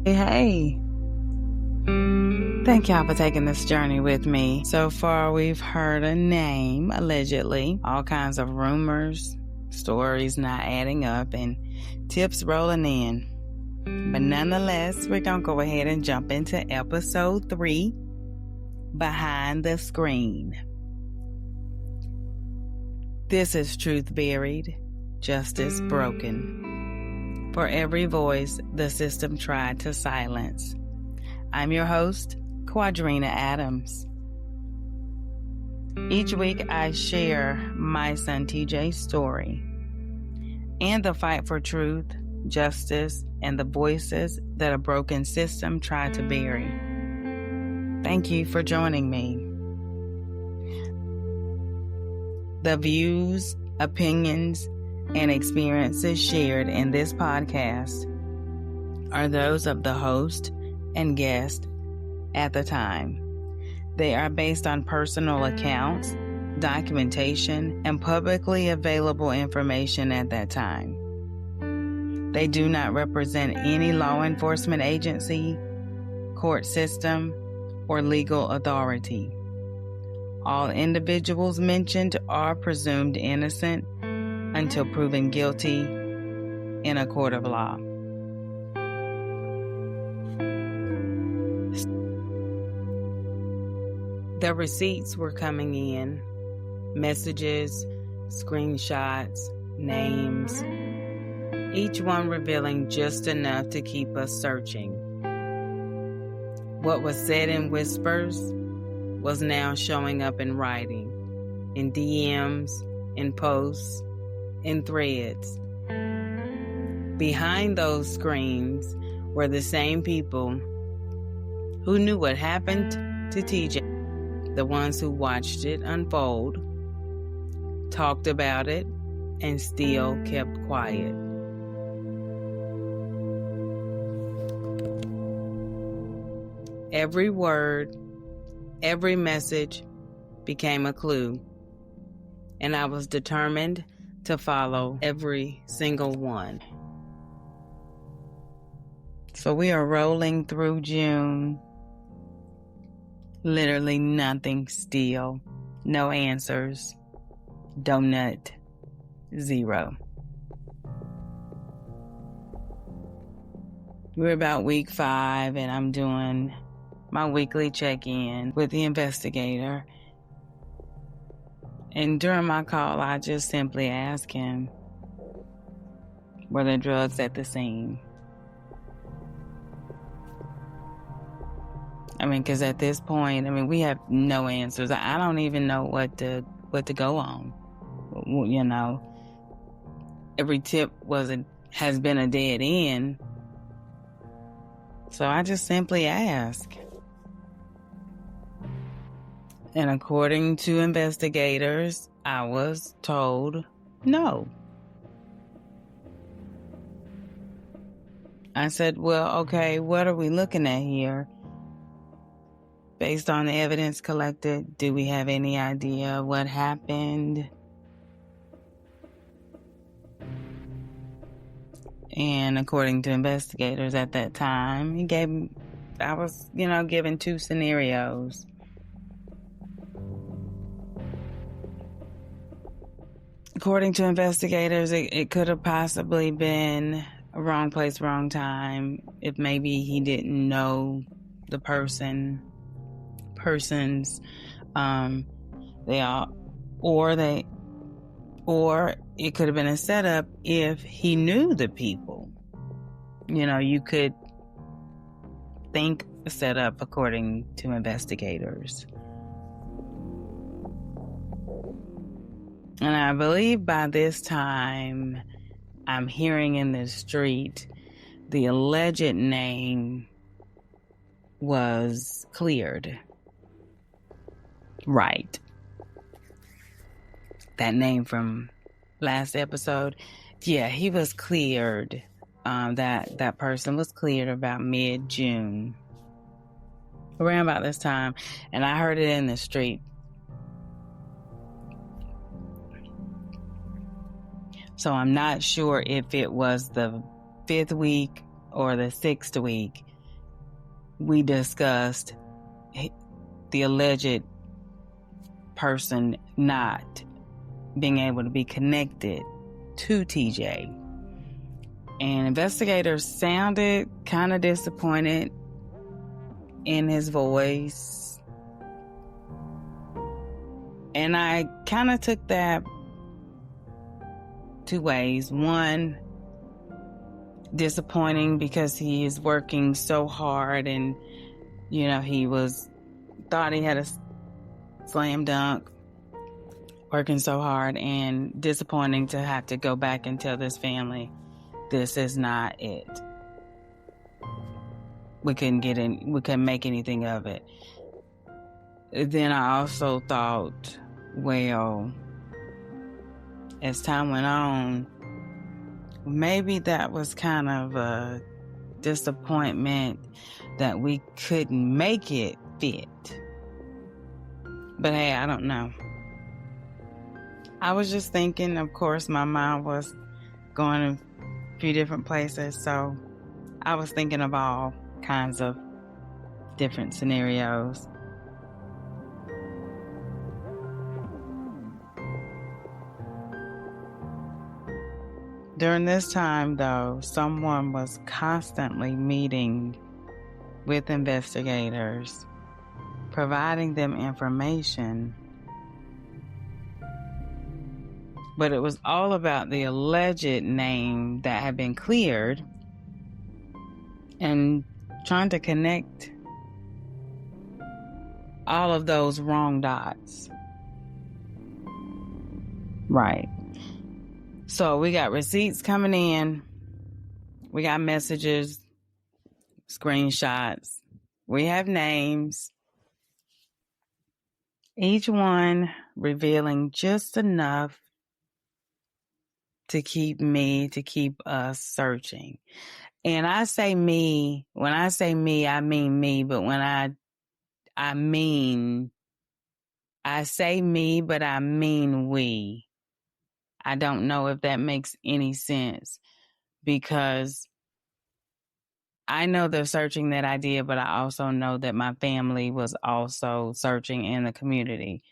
Hey, thank y'all for taking this journey with me. So far, we've heard a name, allegedly, all kinds of rumors, stories not adding up, and tips rolling in. But nonetheless, we're going to go ahead and jump into episode 3, Behind the Screen. This is truth buried, justice broken. For every voice the system tried to silence. I'm your host, Quadrena Adams. Each week I share my son TJ's story and the fight for truth, justice, and the voices that a broken system tried to bury. Thank you for joining me. The views, opinions, and experiences shared in this podcast are those of the host and guest at the time. They are based on personal accounts, documentation, and publicly available information at that time. They do not represent any law enforcement agency, court system, or legal authority. All individuals mentioned are presumed innocent until proven guilty in a court of law. The receipts were coming in, messages, screenshots, names, each one revealing just enough to keep us searching. What was said in whispers was now showing up in writing, in DMs, in posts, in threads. Behind those screens were the same people who knew what happened to TJ, the ones who watched it unfold, talked about it, and still kept quiet. Every word, every message became a clue, and I was determined to follow every single one. So we are rolling through June. Literally nothing still. No answers. Donut. 0. We're about week 5 and I'm doing my weekly check-in with the investigator. And during my call, I just simply asked him, were there drugs at the scene? Because at this point, we have no answers. I don't even know what to go on. You know, every tip has been a dead end. So I just simply asked. And according to investigators, I was told no. I said, well, okay, what are we looking at here? Based on the evidence collected, do we have any idea what happened? And according to investigators at that time, I was given 2 scenarios. According to investigators, it could have possibly been a wrong place, wrong time. If maybe he didn't know the persons, or it could have been a setup if he knew the people. You could think a setup according to investigators. And I believe by this time, I'm hearing in the street, the alleged name was cleared. Right. That name from last episode, yeah, he was cleared. That person was cleared about mid-June. Around about this time. And I heard it in the street. So I'm not sure if it was the 5th week or the 6th week, we discussed the alleged person not being able to be connected to TJ. And investigators sounded kind of disappointed in his voice. And I kind of took that two ways. One, disappointing because he is working so hard and, he thought he had a slam dunk, working so hard, and disappointing to have to go back and tell this family this is not it. We couldn't make anything of it. Then I also thought, well, as time went on, maybe that was kind of a disappointment that we couldn't make it fit. But hey, I don't know. I was just thinking, of course, my mind was going a few different places, so I was thinking of all kinds of different scenarios. During this time, though, someone was constantly meeting with investigators, providing them information. But it was all about the alleged name that had been cleared and trying to connect all of those wrong dots. Right. So we got receipts coming in. We got messages, screenshots. We have names. Each one revealing just enough to keep us searching. And I say me, when I say me, I mean me. But when I say me, but I mean we. I don't know if that makes any sense, because I know they're searching that idea, but I also know that my family was also searching in the community.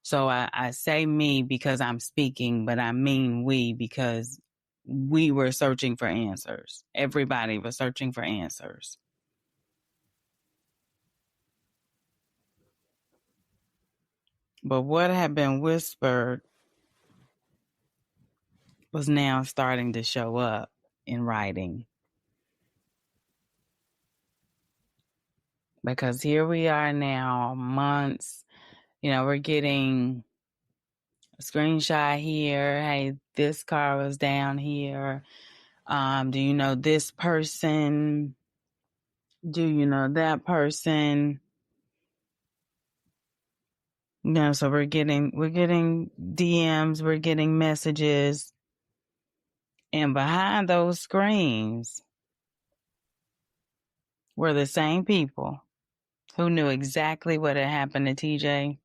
So I say me because I'm speaking, but I mean we because we were searching for answers. Everybody was searching for answers. But what had been whispered was now starting to show up in writing. Because here we are now, months, we're getting a screenshot here. Hey, this car was down here. Do you know this person? Do you know that person? So we're getting DMs, we're getting messages. And behind those screens were the same people who knew exactly what had happened to TJ.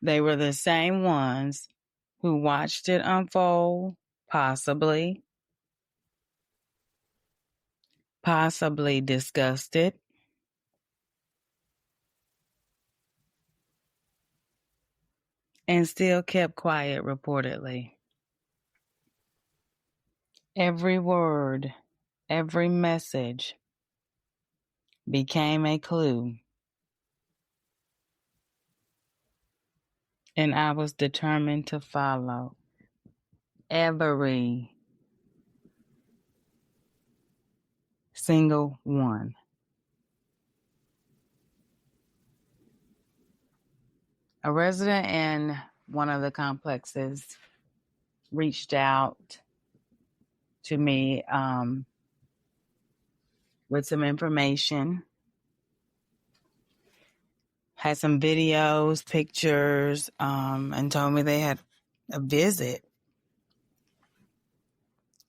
They were the same ones who watched it unfold, possibly discussed it, and still kept quiet, reportedly. Every word, every message became a clue. And I was determined to follow every single one. A resident in one of the complexes reached out to me with some information, had some videos, pictures, and told me they had a visit.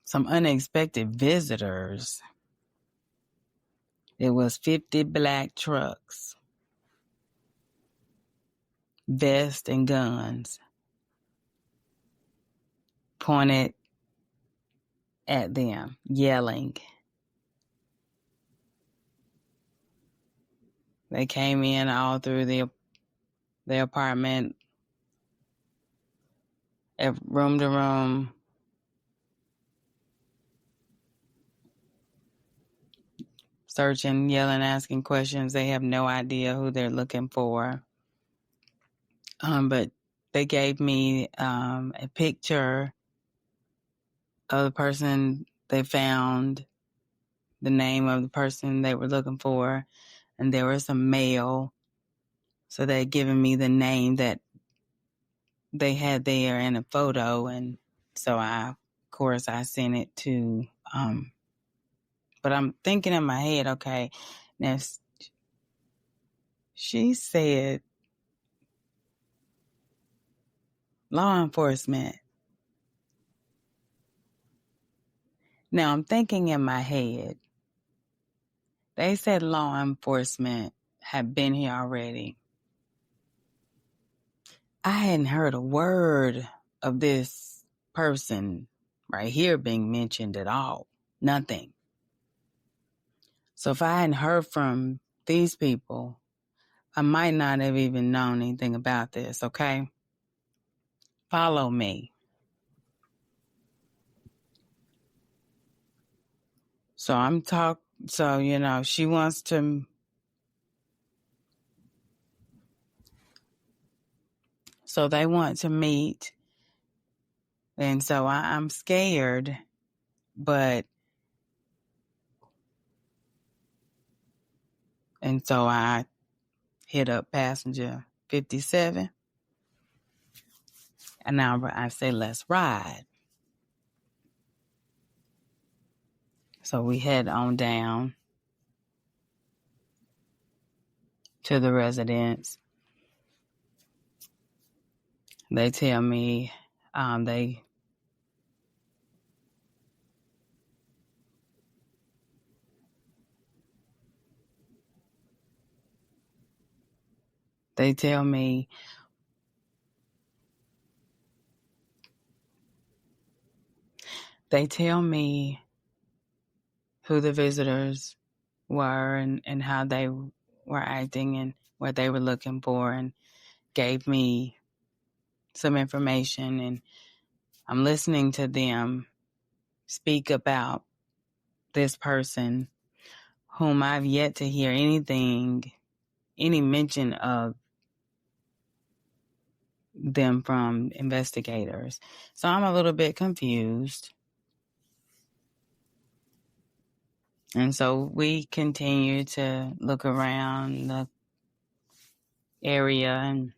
Some unexpected visitors. It was 50 black trucks, vests and guns pointed at them, yelling. They came in all through the apartment, room to room, searching, yelling, asking questions. They have no idea who they're looking for. But they gave me a picture of the person they found, the name of the person they were looking for, and there was a male. So they had given me the name that they had there in a photo, and so of course, I sent it to. But I'm thinking in my head, okay, now she said law enforcement. Now I'm thinking in my head, they said law enforcement had been here already. I hadn't heard a word of this person right here being mentioned at all. Nothing. So if I hadn't heard from these people, I might not have even known anything about this, okay? Follow me. So she wants to, so they want to meet. And so I'm scared, and so I hit up passenger 57. And now I say, let's ride. So we head on down to the residence. They tell me they tell me who the visitors were and how they were acting and what they were looking for, and gave me some information, and I'm listening to them speak about this person whom I've yet to hear any mention of them from investigators. So I'm a little bit confused. And so we continue to look around the area, and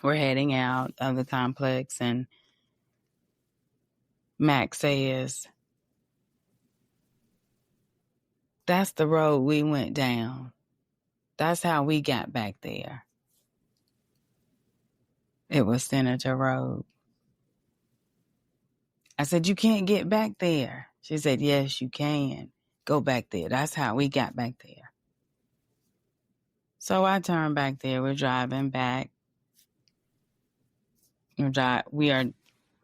we're heading out of the complex, and Max says, that's the road we went down. That's how we got back there. It was Senator Road. I said, you can't get back there. She said, yes, you can. Go back there. That's how we got back there. So I turned back there. We're driving back. We are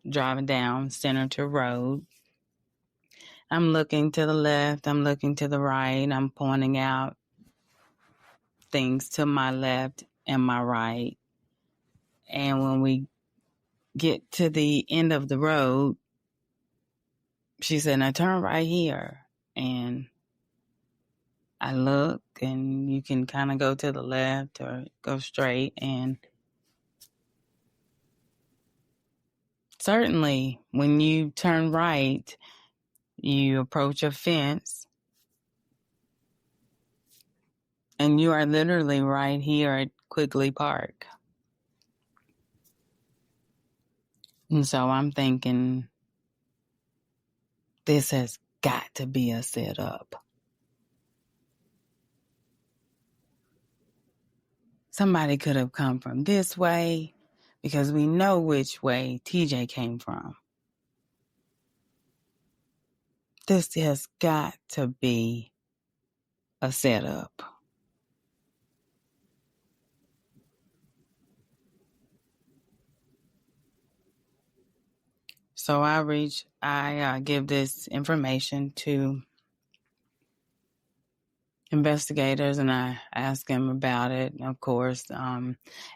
driving down Senator Road. I'm looking to the left. I'm looking to the right. I'm pointing out things to my left and my right. And when we get to the end of the road, she said, now turn right here. And I look, and you can kind of go to the left or go straight. And certainly when you turn right, you approach a fence, and you are literally right here at Quigley Park. And so I'm thinking, this has got to be a setup. Somebody could have come from this way, because we know which way TJ came from. This has got to be a setup. So I give this information to investigators, and I asked them about it. Of course,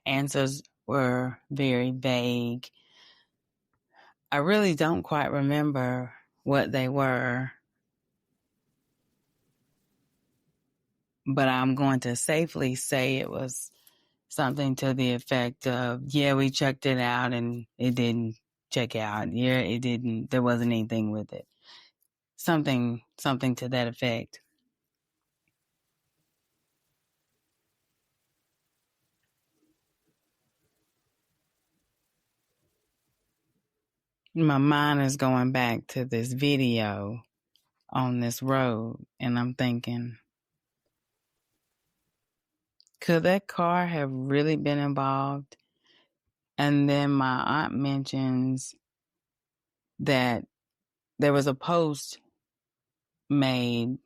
answers were very vague. I really don't quite remember what they were, but I'm going to safely say it was something to the effect of, yeah, we checked it out and it didn't check out. Yeah, it didn't, there wasn't anything with it. Something to that effect. My mind is going back to this video on this road, and I'm thinking, could that car have really been involved? And then my aunt mentions that there was a post made,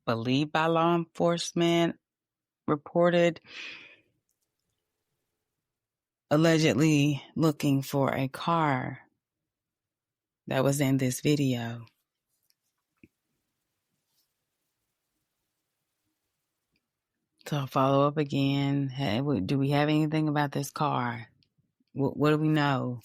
believed by law enforcement, reported, allegedly looking for a car that was in this video. So I'll follow up again. Hey, do we have anything about this car? What do we know?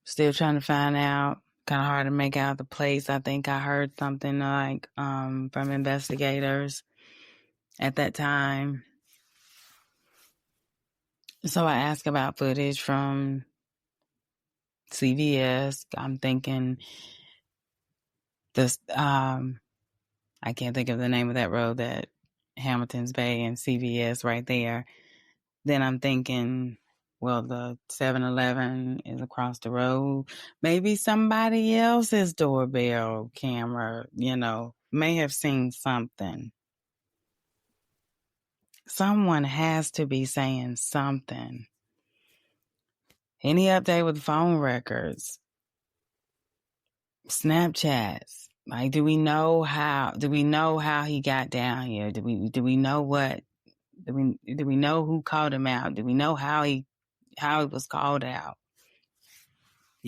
Still trying to find out. Kind of hard to make out the place. I think I heard something like from investigators at that time. So I asked about footage from CVS. I'm thinking this. I can't think of the name of that road, that Hamilton's Bay and CVS right there. Then I'm thinking, well, the 7-Eleven is across the road. Maybe somebody else's doorbell camera, may have seen something. Someone has to be saying something. Any update with phone records? Snapchats. Like, do we know how he got down here? Do we know what? Do we know who called him out? Do we know how he was called out?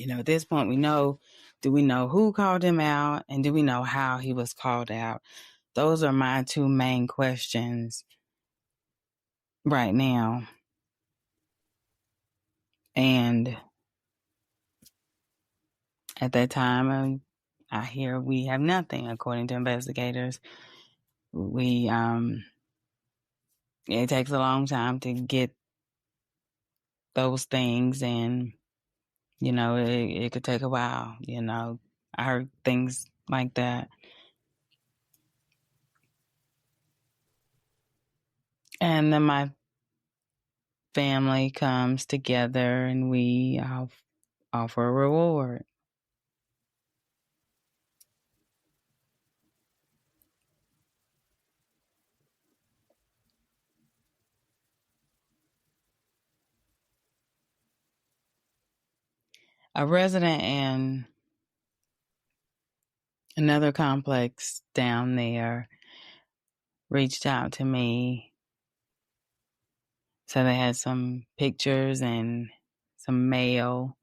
At this point, do we know who called him out, and do we know how he was called out? Those are my two main questions right now. And at that time, I hear we have nothing, according to investigators. It takes a long time to get those things, and it could take a while. I heard things like that. And then my family comes together and we offer a reward. A resident in another complex down there reached out to me. So they had some pictures and some mail,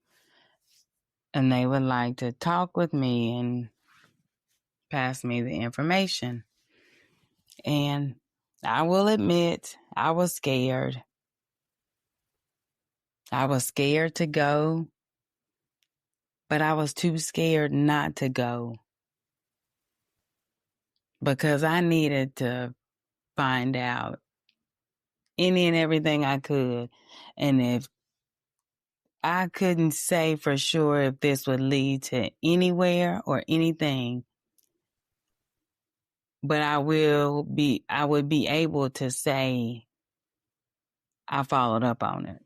and they would like to talk with me and pass me the information. And I will admit, I was scared. I was scared to go, but I was too scared not to go, because I needed to find out any and everything I could. And if I couldn't say for sure if this would lead to anywhere or anything, but I would be able to say I followed up on it.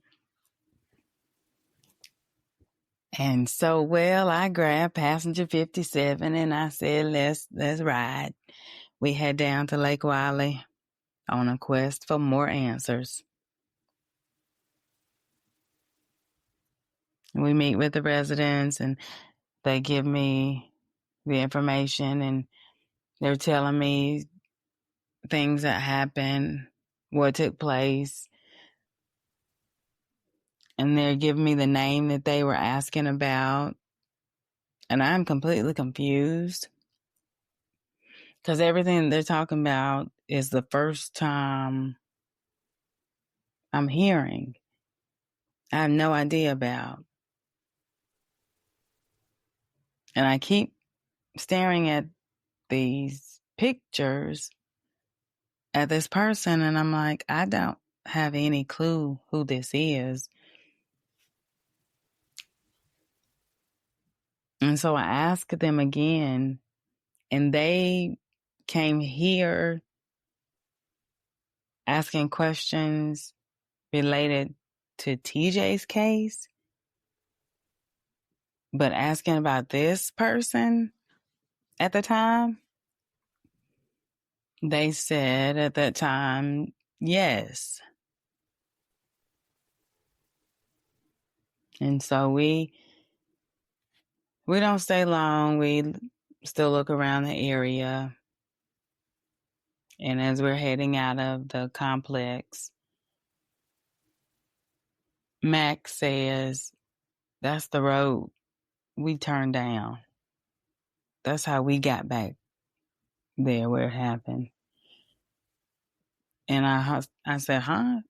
And so, I grabbed passenger 57 and I said, let's ride. We head down to Lake Wiley on a quest for more answers. We meet with the residents and they give me the information, and they're telling me things that happened, what took place, and they're giving me the name that they were asking about, and I'm completely confused. Because everything they're talking about is the first time I'm hearing. I have no idea about. And I keep staring at these pictures at this person, and I'm like, I don't have any clue who this is. And so I asked them again, and they came here asking questions related to TJ's case, but asking about this person at the time, they said at that time, yes. And so we don't stay long. We still look around the area. And as we're heading out of the complex, Max says, that's the road we turned down. That's how we got back there where it happened. And I said, huh?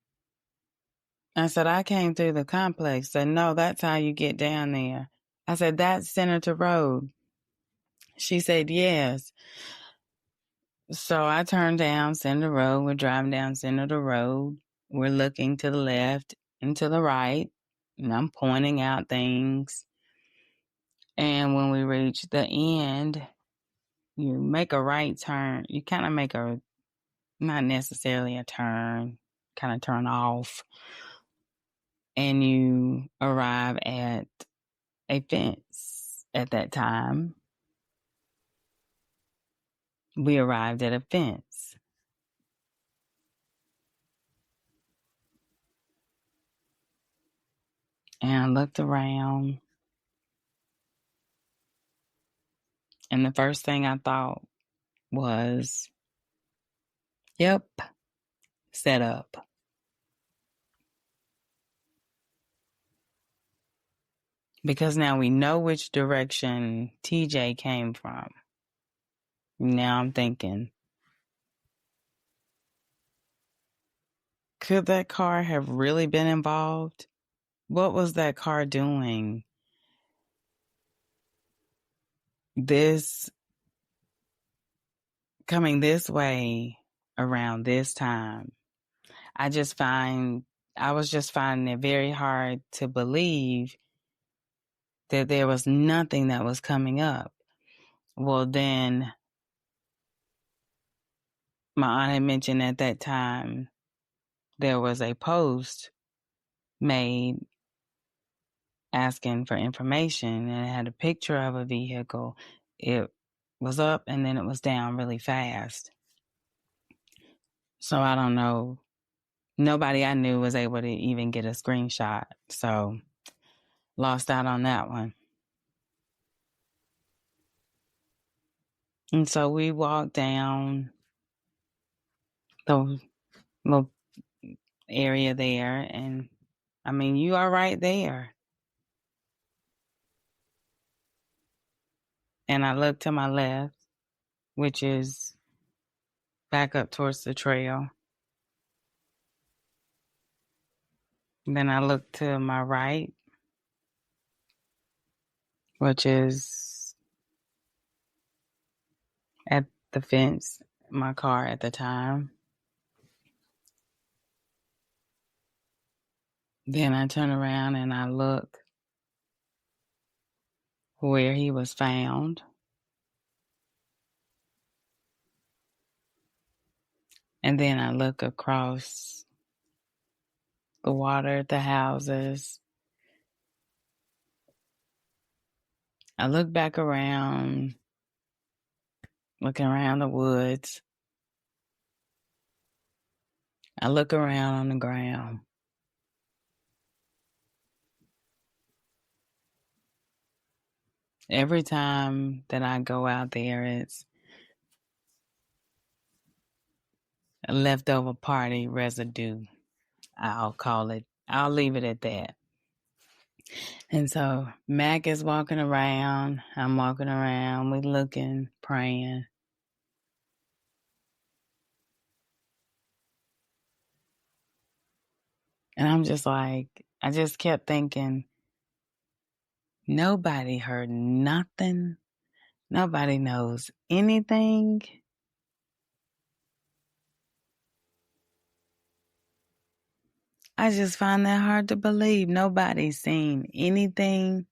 I said, I came through the complex. Said, no, that's how you get down there. I said, that's Senator Road. She said, yes. So I turned down Senator Road. We're driving down Senator Road. We're looking to the left and to the right. And I'm pointing out things. And when we reach the end, you make a right turn. You kind of make not necessarily a turn, kind of turn off. And you arrive at a fence at that time. We arrived at a fence. And I looked around. And the first thing I thought was, yep, set up. Because now we know which direction TJ came from. Now I'm thinking, could that car have really been involved? What was that car doing coming this way around this time? I was just finding it very hard to believe that there was nothing that was coming up. Well, then my aunt had mentioned at that time there was a post made asking for information, and it had a picture of a vehicle. It was up and then it was down really fast. So I don't know. Nobody I knew was able to even get a screenshot. So lost out on that one. And so we walked down the little area there, and I mean, you are right there. And I looked to my left, which is back up towards the trail. And then I looked to my right, which is at the fence, my car at the time. Then I turn around and I look where he was found. And then I look across the water at the houses. I look back around, looking around the woods. I look around on the ground. Every time that I go out there, it's a leftover party residue. I'll call it. I'll leave it at that. And so Mac is walking around. I'm walking around. We looking, praying. And I'm just like, I just kept thinking, nobody heard nothing. Nobody knows anything. I just find that hard to believe. Nobody's seen anything.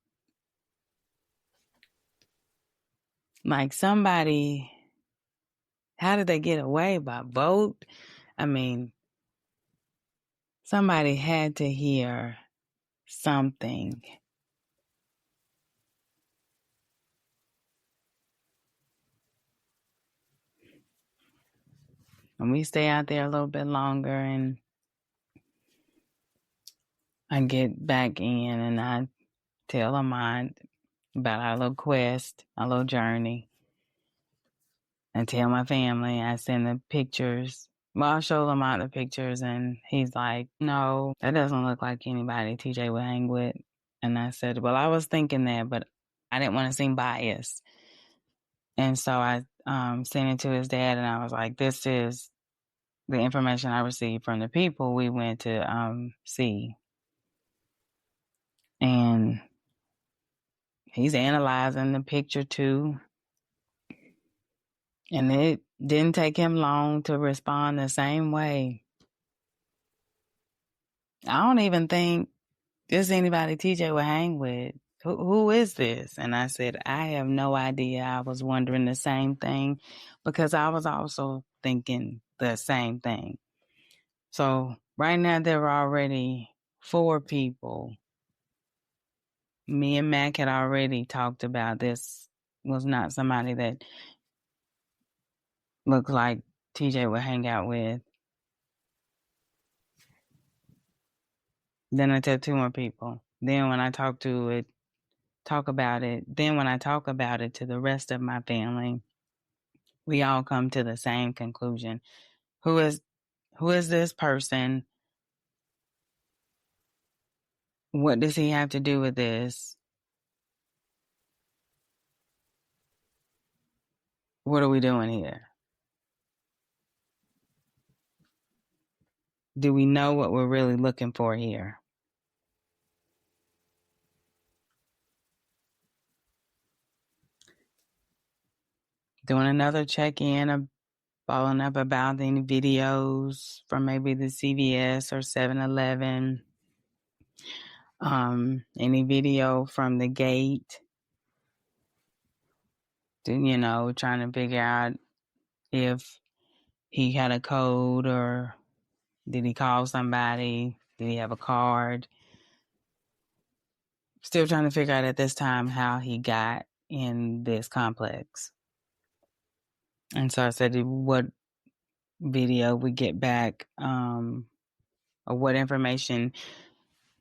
Like somebody, how did they get away? By boat? I mean, somebody had to hear something. And we stay out there a little bit longer, and I get back in and I tell them about our little quest, our little journey. I tell my family, I send the pictures. Well, I'll show them out the pictures, and he's like, no, that doesn't look like anybody TJ would hang with. And I said, well, I was thinking that, but I didn't want to seem biased. And so I sent it to his dad, and I was like, this is the information I received from the people we went to see. And he's analyzing the picture too. And it didn't take him long to respond the same way. I don't even think there's anybody TJ would hang with. Who is this? And I said, I have no idea. I was wondering the same thing because I was also thinking the same thing. So right now there were already 4 people. Me and Mac had already talked about this was not somebody that looked like TJ would hang out with. Then I tell 2 more people. Then when I talk about it, then when I talk about it to the rest of my family, we all come to the same conclusion. Who is this person? What does he have to do with this? What are we doing here? Do we know what we're really looking for here? Doing another check-in, following up about any videos from maybe the CVS or 7-Eleven. Any video from the gate. Trying to figure out if he had a code or did he call somebody? Did he have a card? Still trying to figure out at this time how he got in this complex. And so I said, what video we get back, or what information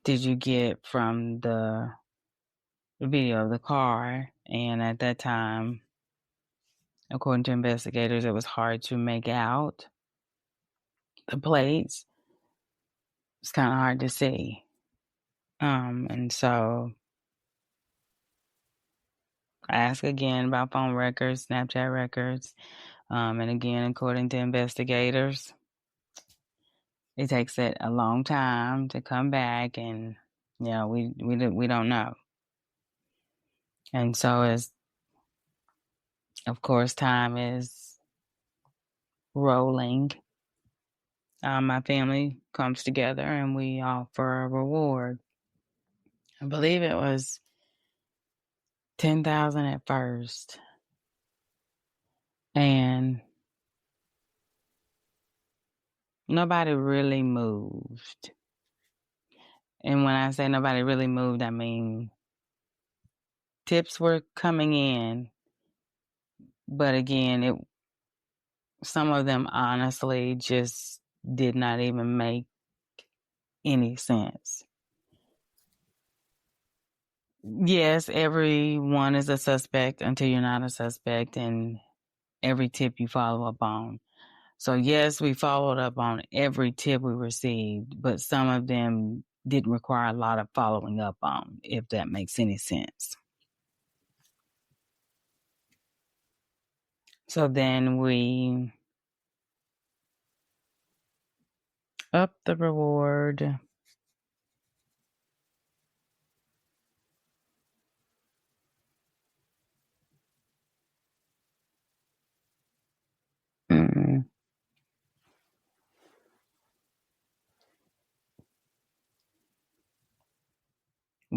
did you get from the video of the car? And at that time, according to investigators, it was hard to make out the plates. It's kind of hard to see. And so I asked again about phone records, Snapchat records. And again, according to investigators, it takes it a long time to come back, and we don't know. And so as of course time is rolling, my family comes together and we offer a reward. I believe it was $10,000 at first, and nobody really moved. And when I say nobody really moved, I mean tips were coming in, but again, some of them honestly just did not even make any sense. Yes, everyone is a suspect until you're not a suspect, and every tip you follow up on. So yes, we followed up on every tip we received, but some of them didn't require a lot of following up on, if that makes any sense. So then we upped the reward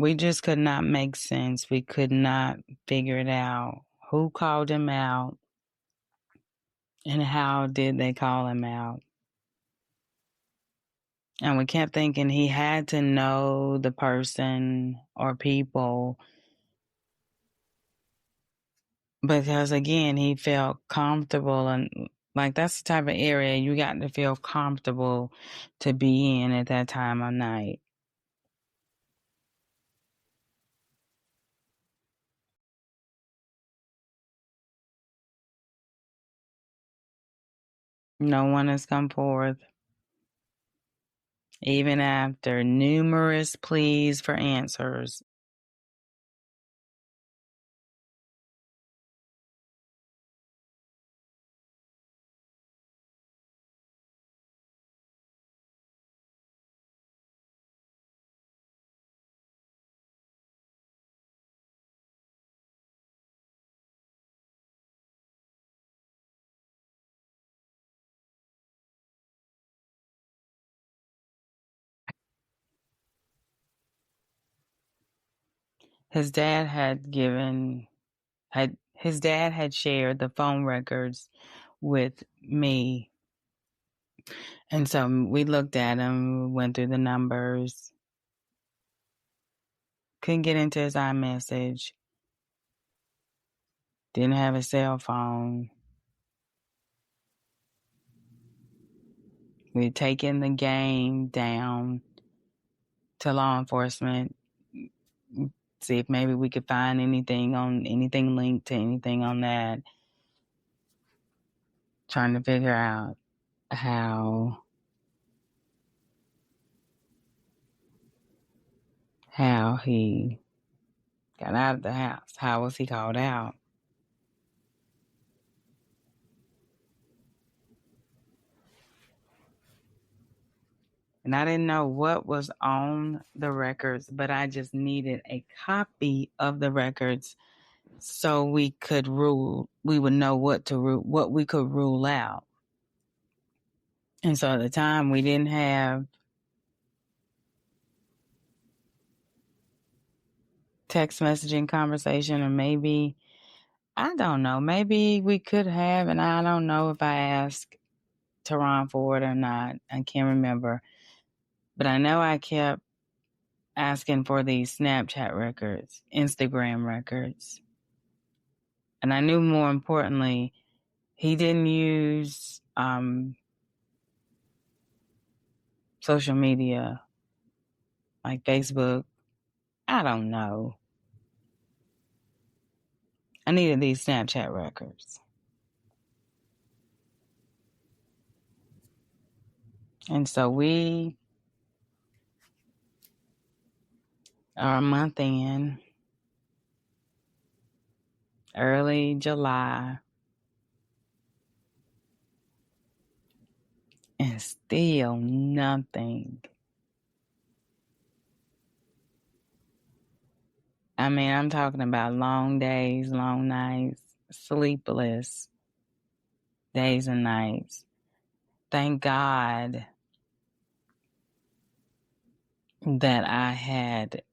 we just could not make sense. We could not figure it out. Who called him out? And how did they call him out? And we kept thinking he had to know the person or people because, again, he felt comfortable. And like, that's the type of area you got to feel comfortable to be in at that time of night. No one has come forth, even after numerous pleas for answers. His dad had shared the phone records with me. And so we looked at them, went through the numbers, couldn't get into his iMessage, didn't have a cell phone. We'd taken the game down to law enforcement, see if maybe we could find anything linked to anything on that. Trying to figure out how he got out of the house. How was he called out? And I didn't know what was on the records, but I just needed a copy of the records so we would know what we could rule out. And so at the time we didn't have text messaging conversation, or maybe, I don't know, maybe we could have, and I don't know if I asked Teron for it or not. I can't remember. But I know I kept asking for these Snapchat records, Instagram records. And I knew, more importantly, he didn't use social media like Facebook. I don't know. I needed these Snapchat records. And so we are a month in, early July, and still nothing. I mean, I'm talking about long days, long nights, sleepless days and nights. Thank God that I had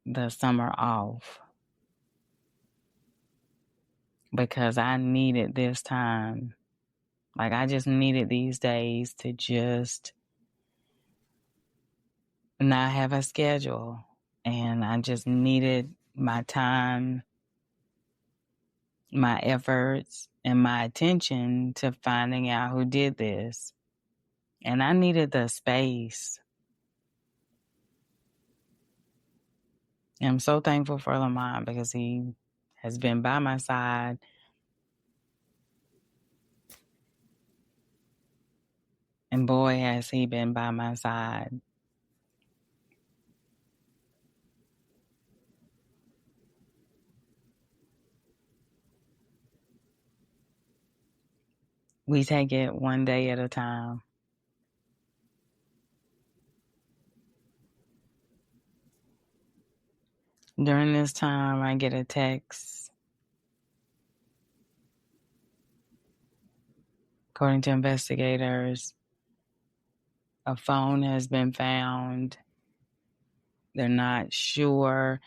the summer off, because I needed this time. Like, I just needed these days to just not have a schedule. And I just needed my time, my efforts, and my attention to finding out who did this. And I needed the space. And I'm so thankful for Lamont, because he has been by my side. And boy, has he been by my side. We take it one day at a time. During this time, I get a text. According to investigators, a phone has been found They're not sure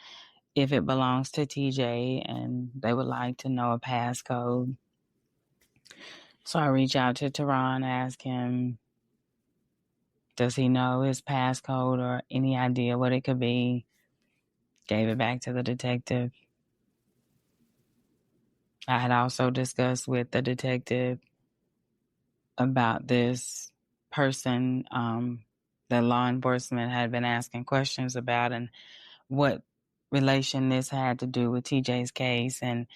if it belongs to TJ, and they would like to know a passcode. So I reach out to Teron, ask him, does he know his passcode or any idea what it could be? Gave it back to the detective. I had also discussed with the detective about this person that law enforcement had been asking questions about and what relation this had to do with TJ's case. And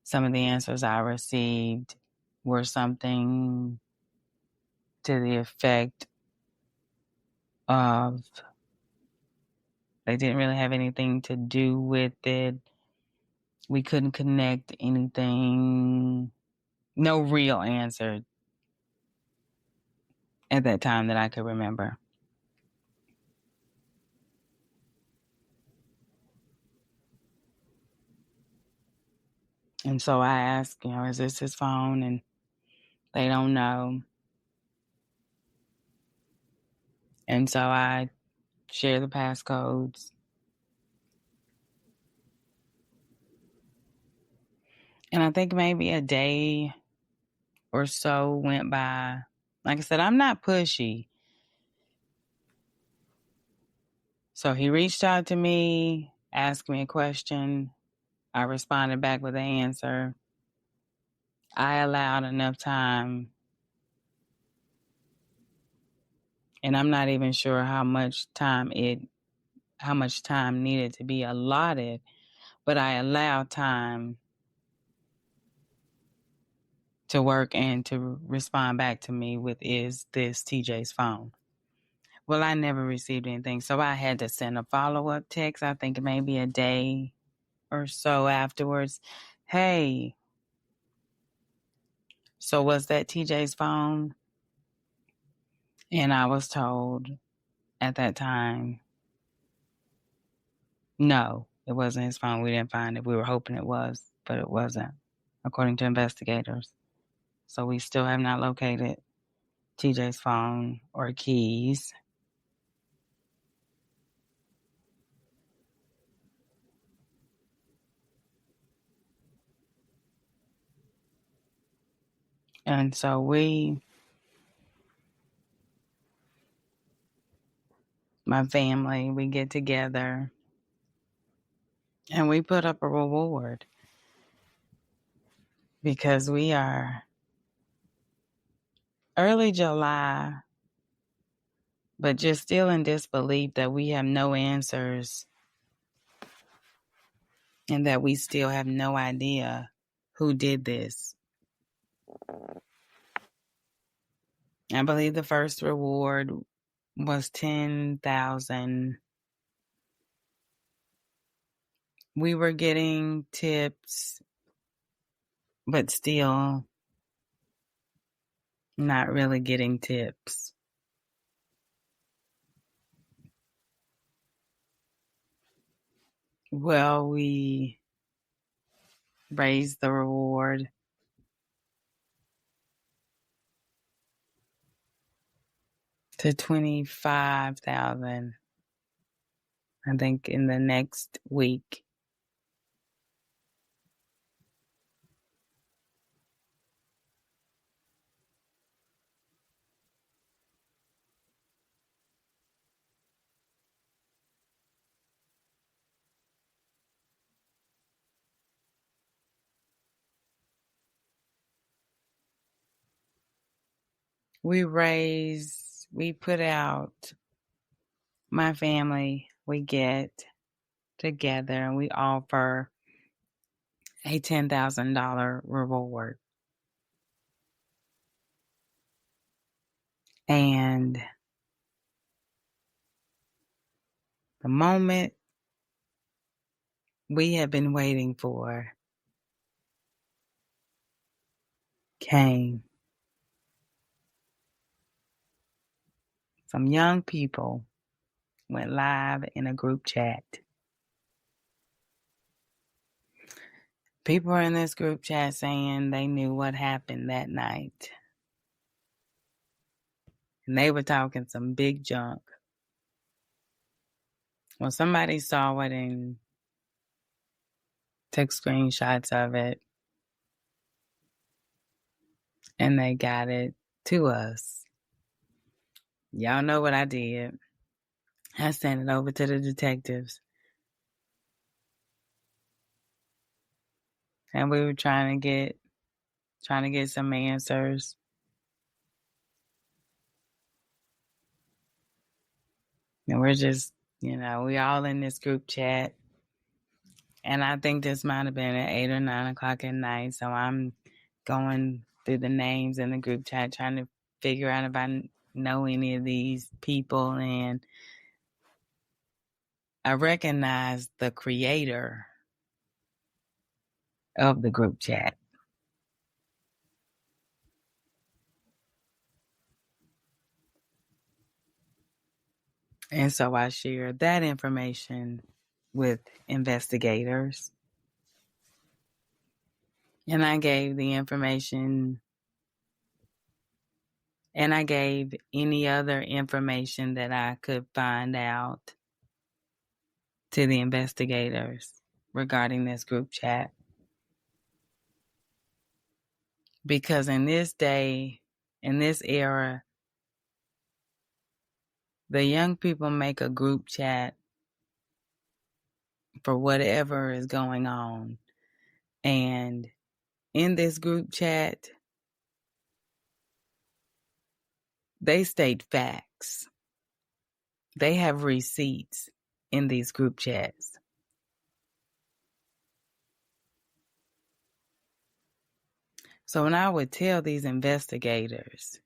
some of the answers I received were something to the effect of they didn't really have anything to do with it. We couldn't connect anything, no real answer at that time that I could remember. And so I asked, is this his phone? And they don't know. And so I share the passcodes. And I think maybe a day or so went by. Like I said, I'm not pushy. So he reached out to me, asked me a question. I responded back with an answer. I allowed enough time, and I'm not even sure how much time needed to be allotted, but I allowed time to work and to respond back to me with, is this TJ's phone? Well, I never received anything, so I had to send a follow-up text, I think maybe a day or so afterwards. Hey, so was that TJ's phone? And I was told at that time, no, it wasn't his phone. We didn't find it. We were hoping it was, but it wasn't, according to investigators. So we still have not located TJ's phone or keys. And so my family, we get together and we put up a reward because we are early July, but just still in disbelief that we have no answers and that we still have no idea who did this. I believe the first reward was $10,000. We were getting tips, but still not really getting tips. Well, we raised the reward to $25,000, I think, in the next week. We put out, my family, we get together and we offer a $10,000 reward. And the moment we have been waiting for came. Some young people went live in a group chat. People were in this group chat saying they knew what happened that night. And they were talking some big junk. Well, somebody saw it and took screenshots of it, and they got it to us. Y'all know what I did. I sent it over to the detectives. And we were trying to get some answers. And we're just, we all in this group chat. And I think this might have been at 8 or 9 o'clock at night. So I'm going through the names in the group chat, trying to figure out if I know any of these people. And I recognize the creator of the group chat. And so I shared that information with investigators. And I gave the information, and I gave any other information that I could find out to the investigators regarding this group chat. Because in this day, in this era, the young people make a group chat for whatever is going on. And in this group chat, they state facts. They have receipts in these group chats. So when I would tell these investigators,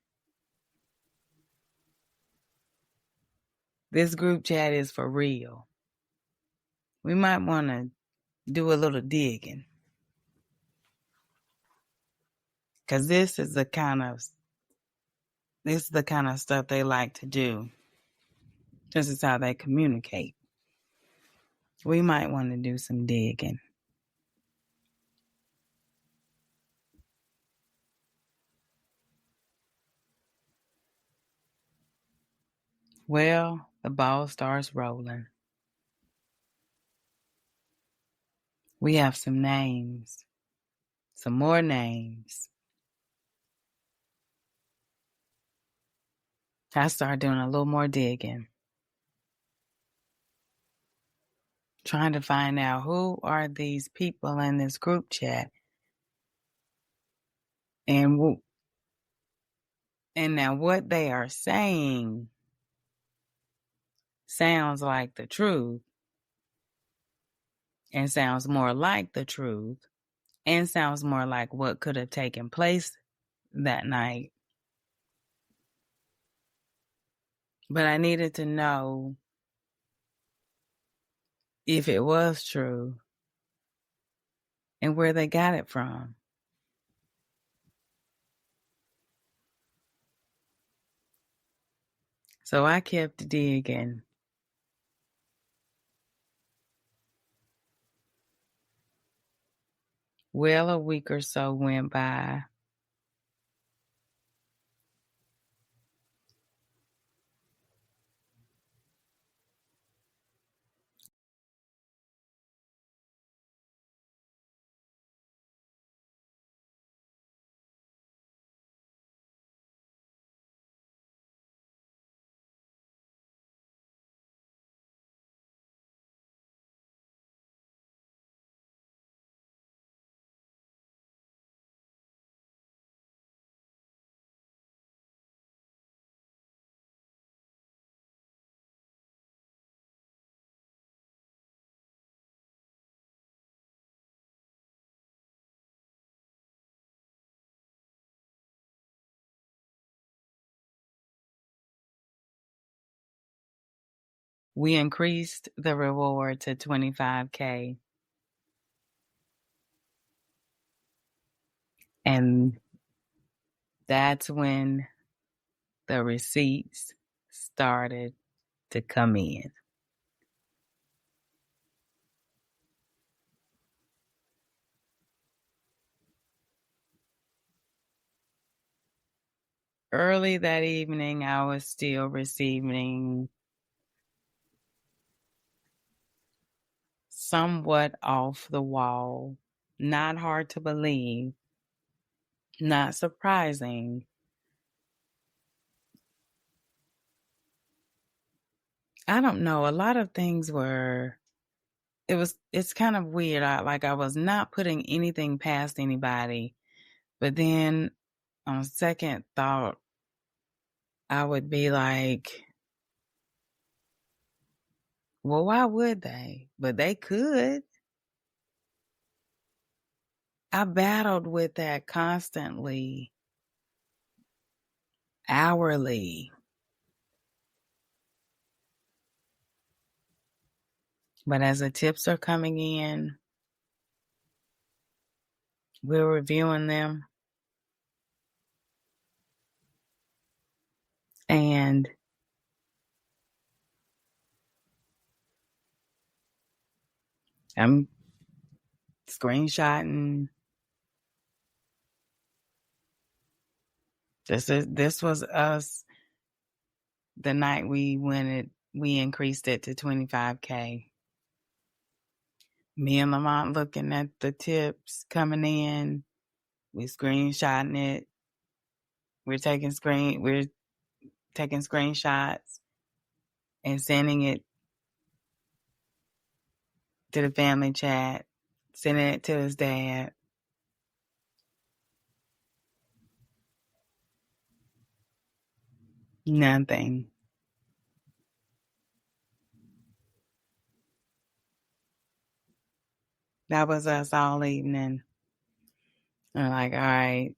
this group chat is for real, we might want to do a little digging. Because this is the kind of stuff they like to do. This is how they communicate. We might want to do some digging. Well, the ball starts rolling. We have some names, some more names. I start doing a little more digging, trying to find out who are these people in this group chat, and now what they are saying sounds like the truth, and sounds more like the truth, and sounds more like what could have taken place that night. But I needed to know if it was true and where they got it from. So I kept digging. Well, a week or so went by. We increased the reward to $25,000. And that's when the receipts started to come in. Early that evening, I was still receiving somewhat off the wall, not hard to believe, not surprising. I don't know. A lot of things were, it's kind of weird. I was not putting anything past anybody, but then on second thought, I would be like, well, why would they? But they could. I battled with that constantly, hourly. But as the tips are coming in, we're reviewing them. And I'm screenshotting. This was us the night we increased it to 25K. Me and Lamont looking at the tips coming in. We screenshotting it. We're taking screenshots and sending it to the family chat, sending it to his dad. Nothing. That was us all evening. I'm like, all right.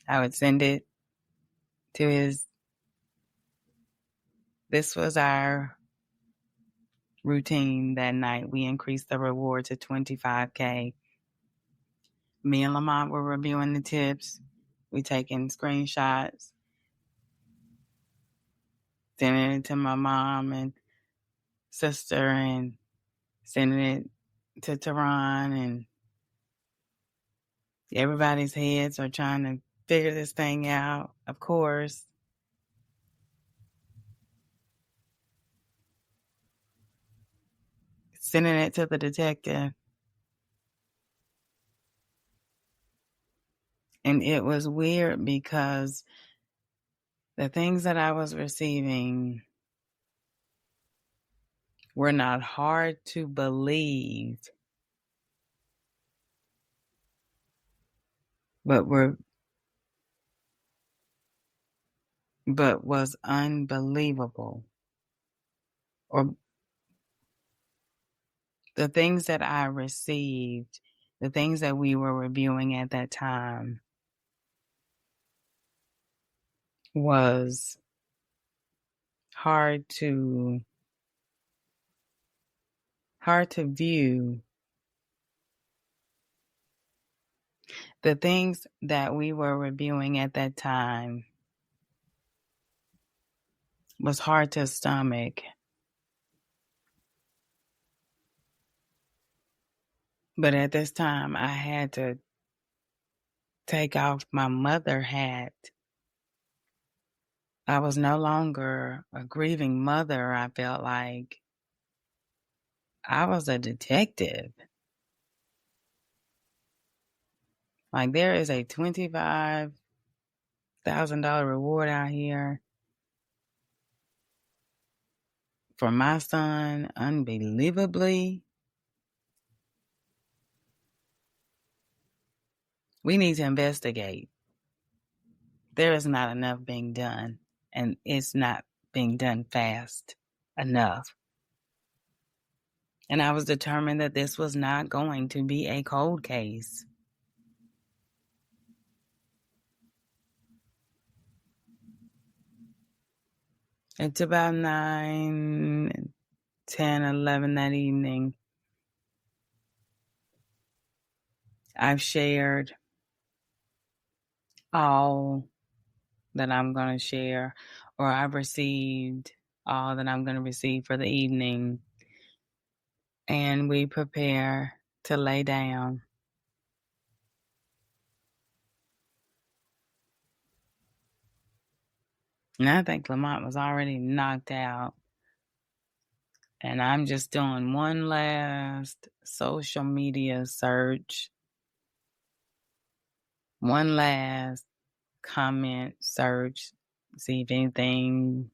I would send it to this was our routine that night. We increased the reward to 25K. Me and Lamont were reviewing the tips. We taking screenshots, sending it to my mom and sister and sending it to Tehran, and everybody's heads are trying to figure this thing out, of course. Sending it to the detective. And it was weird because the things that I was receiving were not hard to believe, but was unbelievable. Or the things that I received, the things that we were reviewing at that time was hard to view. The things that we were reviewing at that time was hard to stomach. But at this time, I had to take off my mother hat. I was no longer a grieving mother. I felt like I was a detective. Like, there is a $25,000 reward out here for my son, unbelievably. We need to investigate. There is not enough being done, and it's not being done fast enough. And I was determined that this was not going to be a cold case. It's about 9, 10, 11 that evening. I've shared all that I'm going to share, or I've received all that I'm going to receive for the evening. And we prepare to lay down. And I think Lamont was already knocked out. And I'm just doing one last social media search. One last comment search. See if any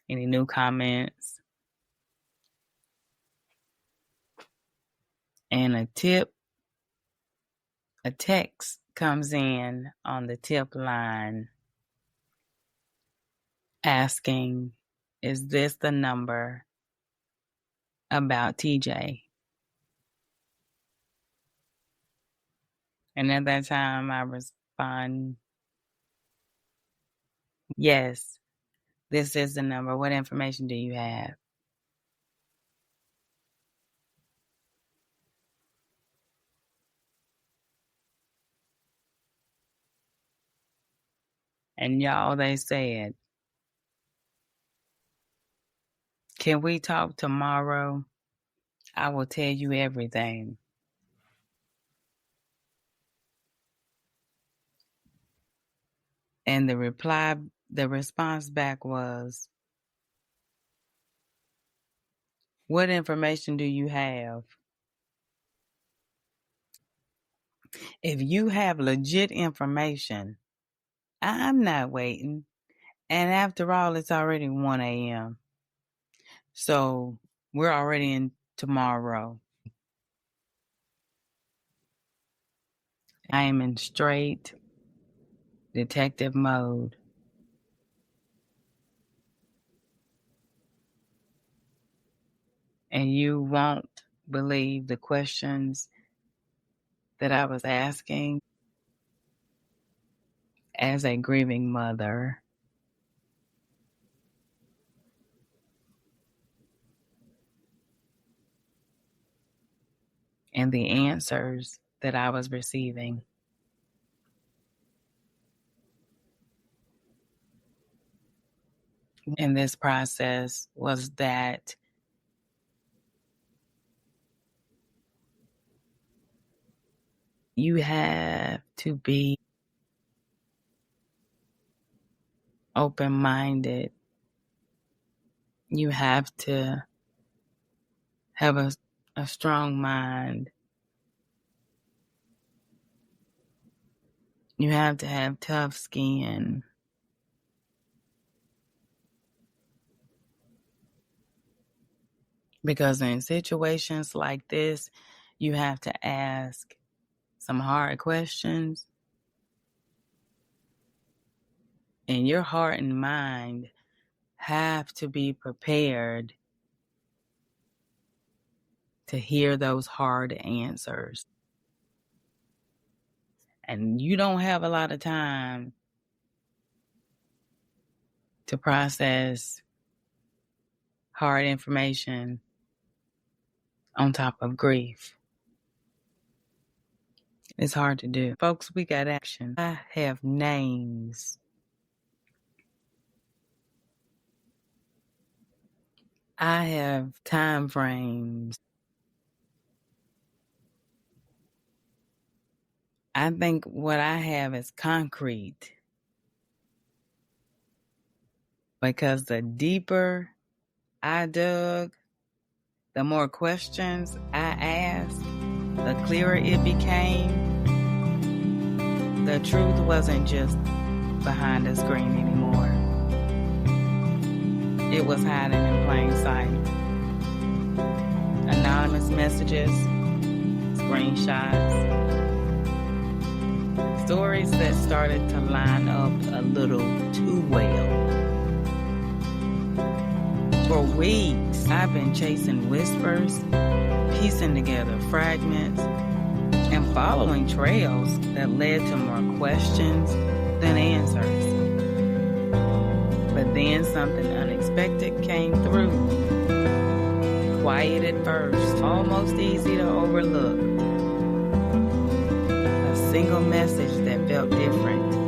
new comments. And a text comes in on the tip line asking, is this the number about TJ? And at that time I respond, yes, this is the number. What information do you have? And y'all, they said, can we talk tomorrow? I will tell you everything. And the response back was, what information do you have? If you have legit information, I'm not waiting. And after all, it's already 1 a.m. So we're already in tomorrow. I am in straight detective mode. And you won't believe the questions that I was asking as a grieving mother. And the answers that I was receiving. In this process was that you have to be open-minded. You have to have a strong mind. You have to have tough skin. Because in situations like this, you have to ask some hard questions. And your heart and mind have to be prepared to hear those hard answers. And you don't have a lot of time to process hard information on top of grief. It's hard to do. Folks, we got action. I have names. I have time frames. I think what I have is concrete. Because the deeper I dug, the more questions I asked, the clearer it became. The truth wasn't just behind the screen anymore. It was hiding in plain sight. Anonymous messages, screenshots, stories that started to line up a little too well. For weeks, I've been chasing whispers, piecing together fragments, and following trails that led to more questions than answers. But then something unexpected came through. Quiet at first, almost easy to overlook. A single message that felt different.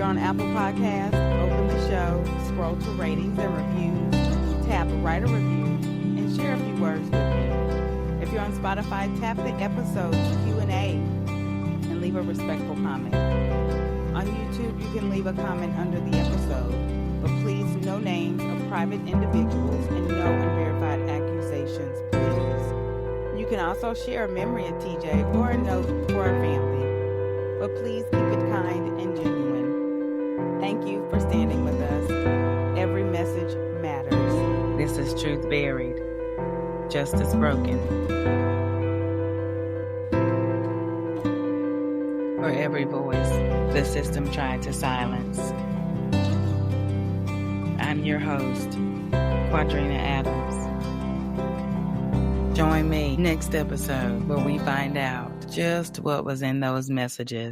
On Apple Podcasts, open the show, scroll to ratings and reviews, write a review, and share a few words with me. If you're on Spotify, tap the episode's Q&A and leave a respectful comment. On YouTube, you can leave a comment under the episode, but please no names of private individuals and no unverified accusations, please. You can also share a memory of TJ or a note for our family, but please keep it kind and genuine. Thank you for standing with us. Every message matters. This is Truth Buried, Justice Broken. For every voice the system tried to silence. I'm your host, Quadrena Adams. Join me next episode where we find out just what was in those messages.